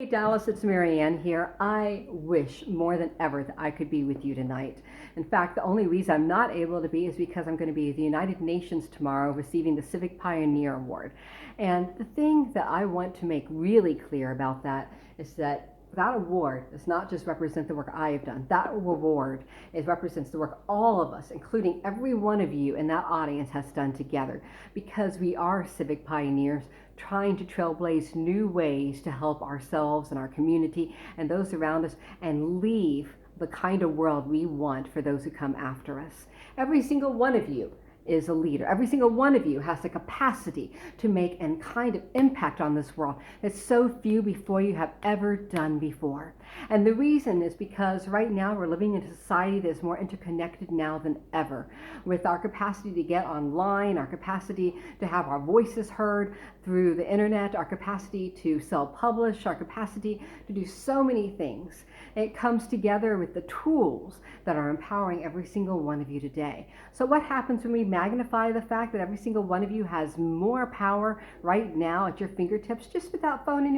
Hey Dallas, it's Mary Ann here. I wish more than ever that I could be with you tonight. In fact, the only reason I'm not able to be is because I'm going to be at the United Nations tomorrow receiving the Civic Pioneer Award. And the thing that I want to make really clear about that is that that award does not just represent the work I have done. That award represents the work all of us, including every one of you in that audience, has done together, because we are civic pioneers trying to trailblaze new ways to help ourselves and our community and those around us and leave the kind of world we want for those who come after us. Every single one of you is a leader. Every single one of you has the capacity to make a kind of impact on this world that so few before you have ever done before. And the reason is because right now we're living in a society that is more interconnected now than ever. With our capacity to get online, our capacity to have our voices heard through the internet, our capacity to self-publish, our capacity to do so many things. It comes together with the tools that are empowering every single one of you today. So what happens when we magnify the fact that every single one of you has more power right now at your fingertips, just with that phone in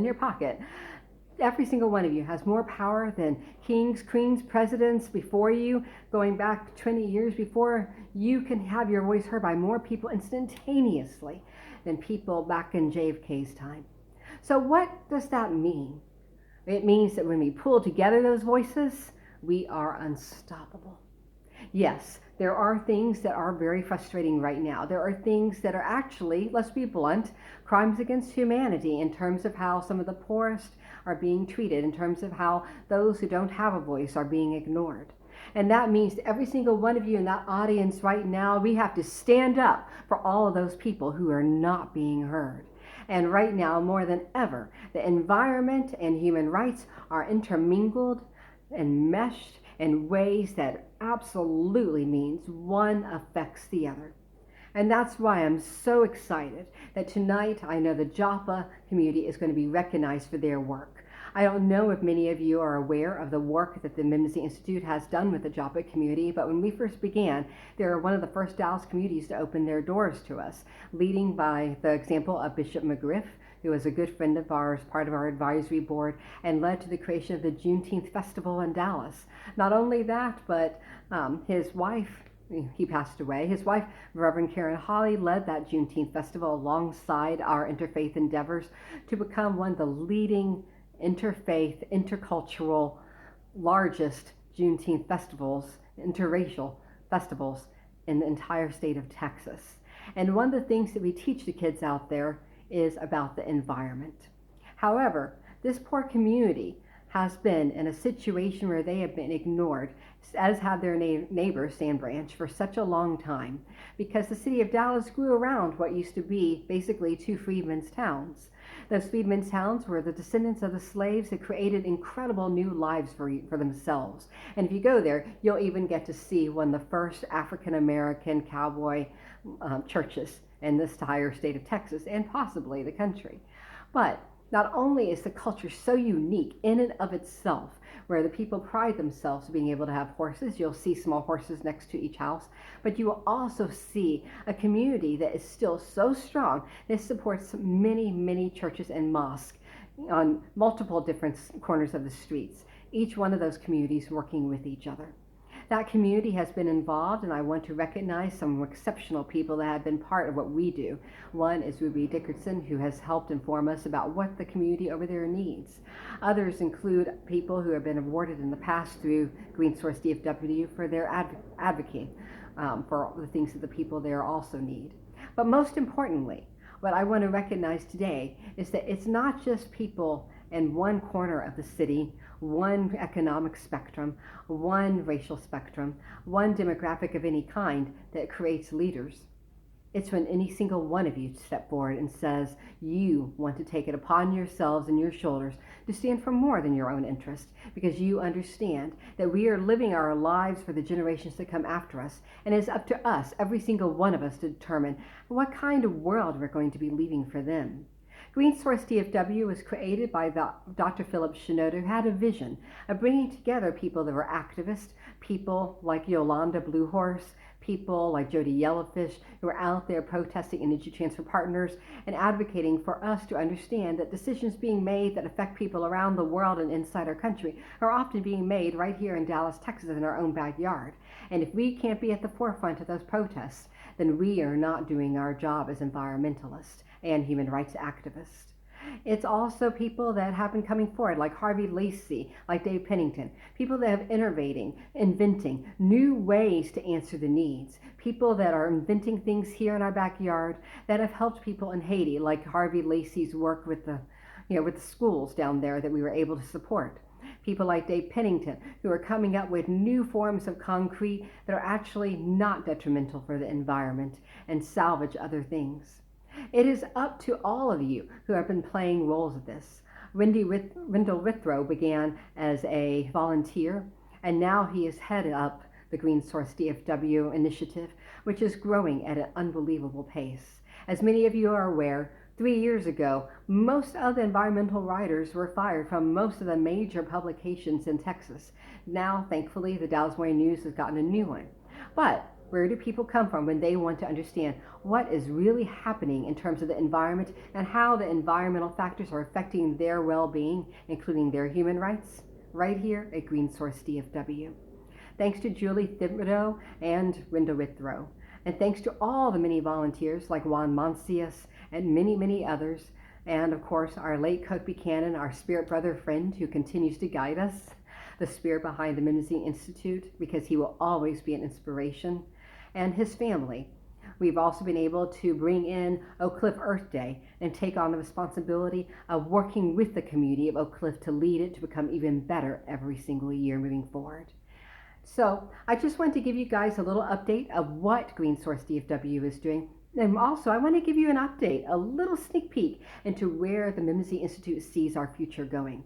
your pocket? Every single one of you has more power than kings, queens, presidents before you, going back 20 years before. You can have your voice heard by more people instantaneously than people back in JFK's time. So what does that mean? It means that when we pull together those voices, we are unstoppable. Yes, there are things that are very frustrating right now. There are things that are actually, let's be blunt, crimes against humanity in terms of how some of the poorest are being treated, in terms of how those who don't have a voice are being ignored. And that means that every single one of you in that audience right now, we have to stand up for all of those people who are not being heard. And right now, more than ever, the environment and human rights are intermingled and meshed in ways that absolutely means one affects the other. And that's why I'm so excited that tonight I know the Joppa community is going to be recognized for their work. I don't know if many of you are aware of the work that the Memnosyne Institute has done with the Joppa community, but when we first began, they were one of the first Dallas communities to open their doors to us, leading by the example of Bishop McGriff, who was a good friend of ours, part of our advisory board, and led to the creation of the Juneteenth Festival in Dallas. Not only that, but his wife, he passed away. His wife, Reverend Karen Hawley, led that Juneteenth Festival alongside our interfaith endeavors to become one of the leading interfaith, intercultural, largest Juneteenth festivals, interracial festivals in the entire state of Texas. And one of the things that we teach the kids out there is about the environment. However, this poor community has been in a situation where they have been ignored, as have their neighbor, Sand Branch, for such a long time, because the city of Dallas grew around what used to be basically two freedmen's towns. Those freedmen's towns were the descendants of the slaves that created incredible new lives for themselves. And if you go there, you'll even get to see one of the first African-American cowboy churches in this entire state of Texas and possibly the country. But not only is the culture so unique in and of itself, where the people pride themselves being able to have horses, you'll see small horses next to each house, but you will also see a community that is still so strong that supports many, many churches and mosques on multiple different corners of the streets, each one of those communities working with each other. That community has been involved, and I want to recognize some exceptional people that have been part of what we do. One is Ruby Dickerson, who has helped inform us about what the community over there needs. Others include people who have been awarded in the past through GreenSourceDFW for their advocating for the things that the people there also need. But most importantly, what I want to recognize today is that it's not just people in one corner of the city, one economic spectrum, one racial spectrum, one demographic of any kind that creates leaders. It's when any single one of you step forward and says you want to take it upon yourselves and your shoulders to stand for more than your own interest, because you understand that we are living our lives for the generations that come after us, and it's up to us, every single one of us, to determine what kind of world we're going to be leaving for them. GreenSourceDFW was created by Dr. Phillip Shinoda, who had a vision of bringing together people that were activists, people like Yolonda BlueHorse, people like Jody Yellowfish who are out there protesting energy transfer partners and advocating for us to understand that decisions being made that affect people around the world and inside our country are often being made right here in Dallas, Texas, in our own backyard. And if we can't be at the forefront of those protests, then we are not doing our job as environmentalists and human rights activists. It's also people that have been coming forward, like Harvey Lacey, like Dave Pennington, people that have inventing new ways to answer the needs, people that are inventing things here in our backyard that have helped people in Haiti, like Harvey Lacey's work with the schools down there that we were able to support. People like Dave Pennington, who are coming up with new forms of concrete that are actually not detrimental for the environment and salvage other things. It is up to all of you who have been playing roles of this. Wendel Withrow began as a volunteer, and now he has headed up the GreenSourceDFW initiative, which is growing at an unbelievable pace. As many of you are aware, 3 years ago, most of the environmental writers were fired from most of the major publications in Texas. Now, thankfully, the Dallas Morning News has gotten a new one. But where do people come from when they want to understand what is really happening in terms of the environment and how the environmental factors are affecting their well-being, including their human rights? Right here at GreenSourceDFW. Thanks to Julie Thibodeaux and Wendel Withrow. And thanks to all the many volunteers like Juan Mancias and many, many others. And of course, our late Coke Buchanan, our spirit brother friend who continues to guide us, the spirit behind the Memnosyne Institute, because he will always be an inspiration, and his family. We've also been able to bring in Oak Cliff Earth Day and take on the responsibility of working with the community of Oak Cliff to lead it to become even better every single year moving forward. So I just want to give you guys a little update of what GreenSourceDFW is doing. And also I want to give you an update, a little sneak peek into where the Memnosyne Institute sees our future going.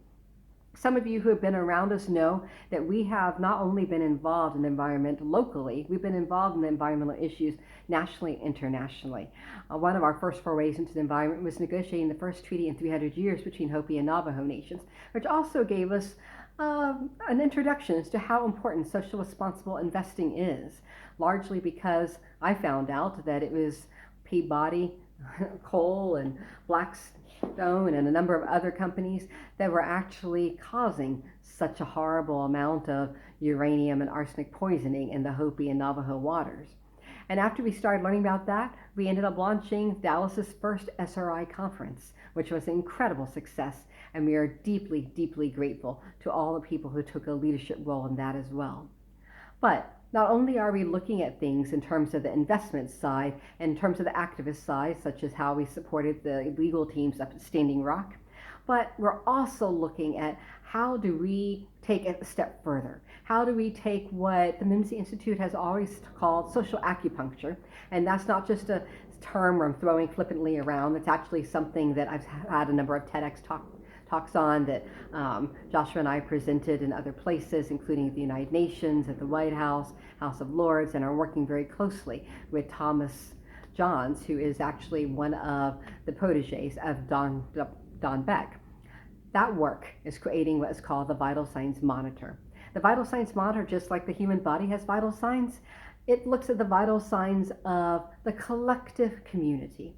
Some of you who have been around us know that we have not only been involved in the environment locally, we've been involved in the environmental issues nationally and internationally. One of our first forays into the environment was negotiating the first treaty in 300 years between Hopi and Navajo nations, which also gave us an introduction as to how important social responsible investing is, largely because I found out that it was Peabody, Coal, and Blackstone, and a number of other companies that were actually causing such a horrible amount of uranium and arsenic poisoning in the Hopi and Navajo waters. And after we started learning about that, we ended up launching Dallas's first SRI conference, which was an incredible success. And we are deeply, deeply grateful to all the people who took a leadership role in that as well. But not only are we looking at things in terms of the investment side, and in terms of the activist side, such as how we supported the legal teams up at Standing Rock, but we're also looking at how do we take it a step further? How do we take what the Memnosyne Institute has always called social acupuncture, and that's not just a term I'm throwing flippantly around, it's actually something that I've had a number of TEDx talks on that Joshua and I presented in other places, including at the United Nations, at the White House, House of Lords, and are working very closely with Thomas Johns, who is actually one of the proteges of Don Beck. That work is creating what is called the Vital Signs Monitor. The Vital Signs Monitor, just like the human body has vital signs, it looks at the vital signs of the collective community.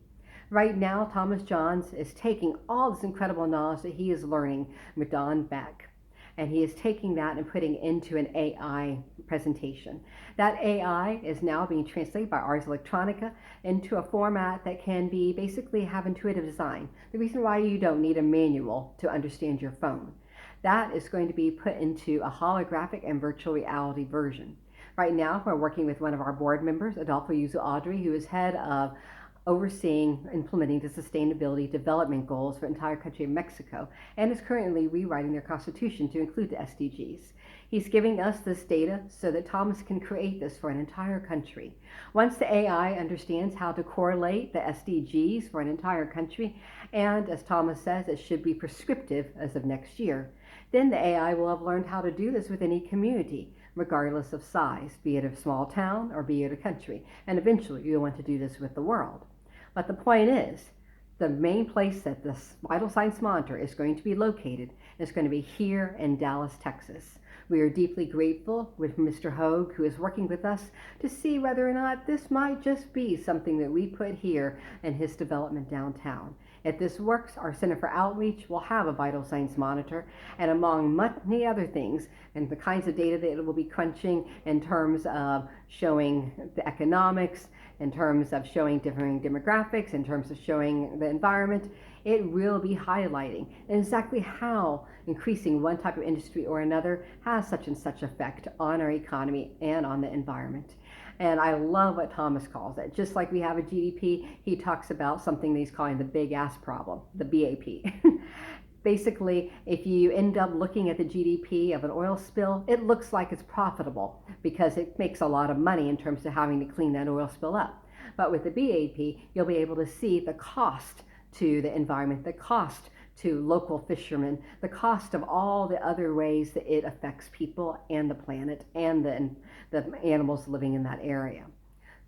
Right now, Thomas Johns is taking all this incredible knowledge that he is learning with Don Beck, and he is taking that and putting it into an AI presentation. That AI is now being translated by Ars Electronica into a format that can be basically have intuitive design. The reason why you don't need a manual to understand your phone. That is going to be put into a holographic and virtual reality version. Right now, we're working with one of our board members, Adolfo Yuzu-Audrey, who is head of overseeing implementing the sustainability development goals for the entire country of Mexico, and is currently rewriting their constitution to include the SDGs. He's giving us this data so that Thomas can create this for an entire country. Once the AI understands how to correlate the SDGs for an entire country, and as Thomas says, it should be prescriptive as of next year, then the AI will have learned how to do this with any community, regardless of size, be it a small town or be it a country. And eventually you'll want to do this with the world. But the point is, the main place that this Vital Signs Monitor is going to be located is going to be here in Dallas, Texas. We are deeply grateful with Mr. Hogue, who is working with us to see whether or not this might just be something that we put here in his development downtown. If this works, our Center for Outreach will have a vital signs monitor, and among many other things, and the kinds of data that it will be crunching in terms of showing the economics, in terms of showing differing demographics, in terms of showing the environment, it will be highlighting exactly how increasing one type of industry or another has such and such effect on our economy and on the environment. And I love what Thomas calls it. Just like we have a GDP, he talks about something that he's calling the big ass problem, the BAP. Basically, if you end up looking at the GDP of an oil spill, it looks like it's profitable because it makes a lot of money in terms of having to clean that oil spill up. But with the BAP, you'll be able to see the cost to the environment, the cost to local fishermen, the cost of all the other ways that it affects people and the planet and the animals living in that area.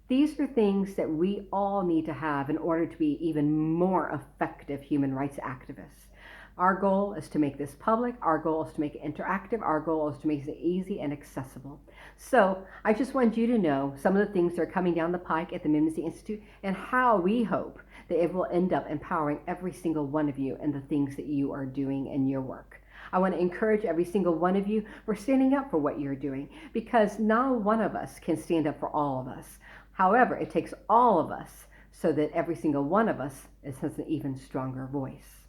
These are things that we all need to have in order to be even more effective human rights activists. Our goal is to make this public. Our goal is to make it interactive. Our goal is to make it easy and accessible. So I just want you to know some of the things that are coming down the pike at the Memnosyne Institute and how we hope that it will end up empowering every single one of you in the things that you are doing in your work. I want to encourage every single one of you for standing up for what you're doing, because not one of us can stand up for all of us. However, it takes all of us so that every single one of us has an even stronger voice.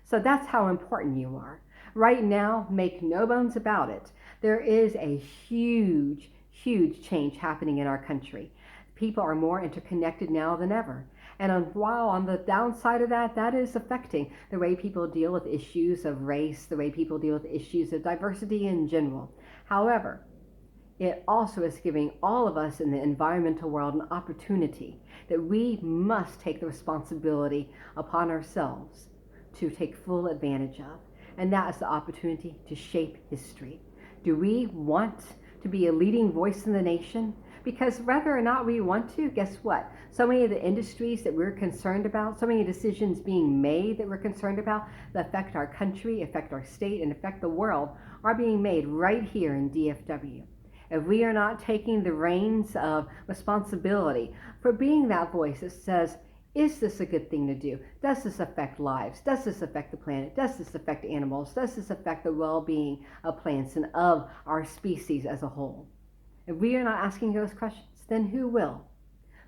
So that's how important you are. Right now, make no bones about it, there is a huge, huge change happening in our country. People are more interconnected now than ever. And while on the downside of that, that is affecting the way people deal with issues of race, the way people deal with issues of diversity in general. However, it also is giving all of us in the environmental world an opportunity that we must take the responsibility upon ourselves to take full advantage of. And that is the opportunity to shape history. Do we want to be a leading voice in the nation? Because whether or not we want to, guess what? So many of the industries that we're concerned about, so many decisions being made that we're concerned about that affect our country, affect our state, and affect the world are being made right here in DFW. If we are not taking the reins of responsibility for being that voice that says, is this a good thing to do? Does this affect lives? Does this affect the planet? Does this affect animals? Does this affect the well-being of plants and of our species as a whole? If we are not asking those questions, then who will?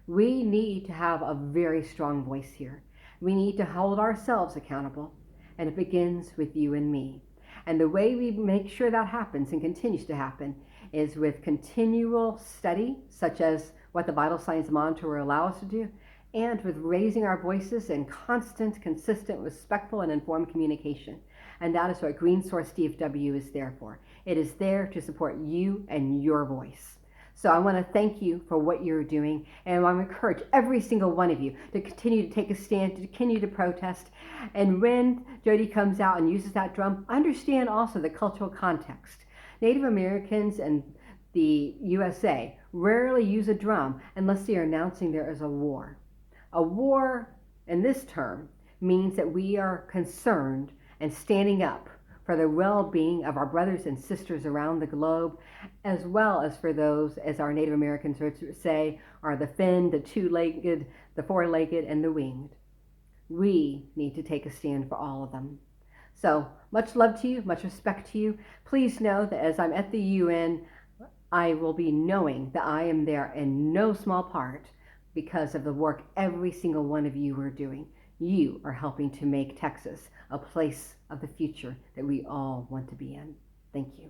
We need to have a very strong voice here. We need to hold ourselves accountable, and it begins with you and me. And the way we make sure that happens and continues to happen is with continual study, such as what the Vital Signs Monitor will allow us to do, and with raising our voices in constant, consistent, respectful, and informed communication. And that is what GreenSourceDFW is there for. It is there to support you and your voice. So I want to thank you for what you're doing, and I want to encourage every single one of you to continue to take a stand, to continue to protest. And when Jody comes out and uses that drum, understand also the cultural context. Native Americans and the USA rarely use a drum unless they are announcing there is a war. A war, in this term, means that we are concerned and standing up for the well-being of our brothers and sisters around the globe, as well as for those, as our Native Americans would say, are the finned, the two-legged, the four-legged, and the winged. We need to take a stand for all of them. So, much love to you, much respect to you. Please know that as I'm at the UN, I will be knowing that I am there in no small part because of the work every single one of you are doing. You are helping to make Texas a place of the future that we all want to be in. Thank you.